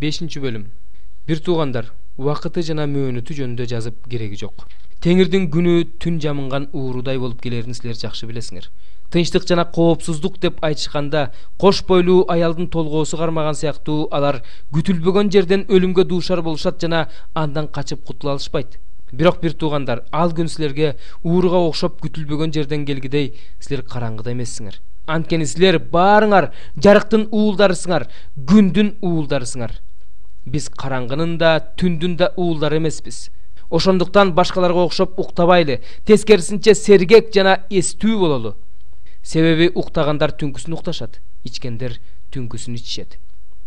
5. bölüm. Bir tuğanдар, вакыты жана мөөнөтү жөнүндө жазып кереги жок. Теңирдин күнү түн жамынган уурудай болуп келерин силер жакшы билесиңер. Тынчтык жана коопсуздук деп айтышканда, кош бойлуу аялдын толгоосу кармаган сыяктуу алар күтүлбөгөн жерден өлүмгө дуушар болушат жана андан качып кутула алышпайт. Бирок бир тугандар, ал күн силерге ууруга окшоп күтүлбөгөн жерден келгидей, силер караңгыда эмессиңер. Анткени силер баарыңар жарыктын уулдарысыңар, күндүн уулдарысыңар. Биз караңгынын да, түндүн да уулдары эмеспиз. Ошондуктан башкаларга окшоп уктабайлы, тескерисинче сергек жана эстүү бололу. Себеби уктагандар түнкүсүн укташат, ичкендер түнкүсүн ичишет.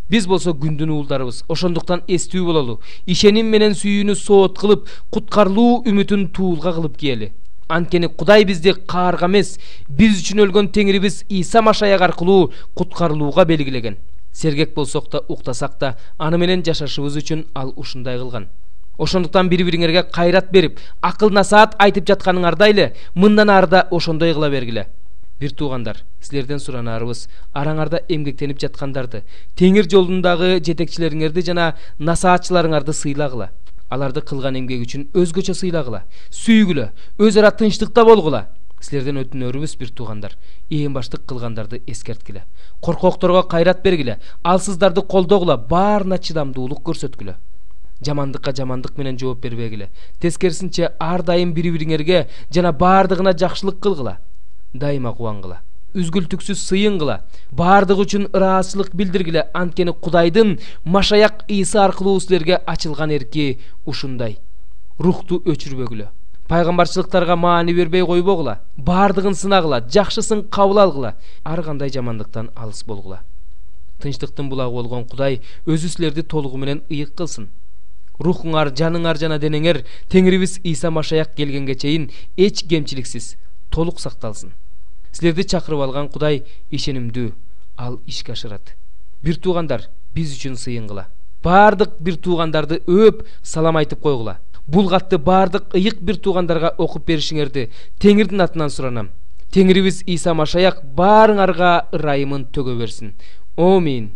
Биз болсо күндүн уулдарыбыз, ошондуктан эстүү бололу. Ишеним менен сүйүүнү соот кылып, куткарылуу үмүтүн туулга кылып киели. Анткени Кудай бизди каарга эмес, биз үчүн өлгөн Теңирибиз Иса Машаяк аркылуу куткарылууга белгилеген. Сергек болсок да, уктасак да, аны менен жашашыбыз үчүн ал ушундай кылган. Ошондуктан бири-бириңерге кайрат берип, акыл насаат айтып жатканыңарда эле, мындан ары да ошондой кыла бергиле. Бир тугандар, силерден суранарыбыз, араңарда эмгектенип жаткандарды, Теңир жолундагы жетекчилериңерди жана насаатчыларыңарды сыйлагыла. Аларды кылган эмгек үчүн өзгөчө сыйлагыла. Сүйгүлө, өз ара тынчтыкта болгула. Силерден өтүнөрүбүз бир тугандар, ээн баштык кылгандарды эскерткиле. Коркокторго кайрат бергиле, алсыздарды колдогула, баарына чыдамдуулук көрсөткүлө. Жамандыкка жамандык менен жооп бербегиле. Тескерисинче ар дайым бири-бириңерге жана баардыгына жакшылык кылгыла. Дайыма кубангыла. Үзгүлтүксүз сыйынгыла. Баардыгы үчүн ыраазычылык билдиргиле. Анткени Кудайдын Машаяк Иса аркылуу силерге ачылган эрки ушундай. Рухту өчүрбөгүлө. Пайгамбарчылыктарга маани бербей койбогула. Баардыгын сынагыла, жакшысын кабыл алгыла. Ар кандай жамандыктан алыс болгула. Тынчтыктын булагы болгон Кудай өзү силерди толугу менен ыйык кылсын. Рухуңар, жаныңар жана денеңер Теңирибиз Иса Машаяк келгенге чейин эч кемчиликсиз, толук сакталсын. Силерди чакырып алган Кудай ишенимдүү, ал ишке ашырат. Бир тугандар, биз үчүн сыйынгыла. Баардык бир тугандарды өп, салам айтып койгула. Бул катты баардык ыйык бир тугандарга окуп беришиңерди Теңирдин атынан суранам. Теңирибиз Иса Машаяк баарыңарга ырайымын төгө берсин. Амин.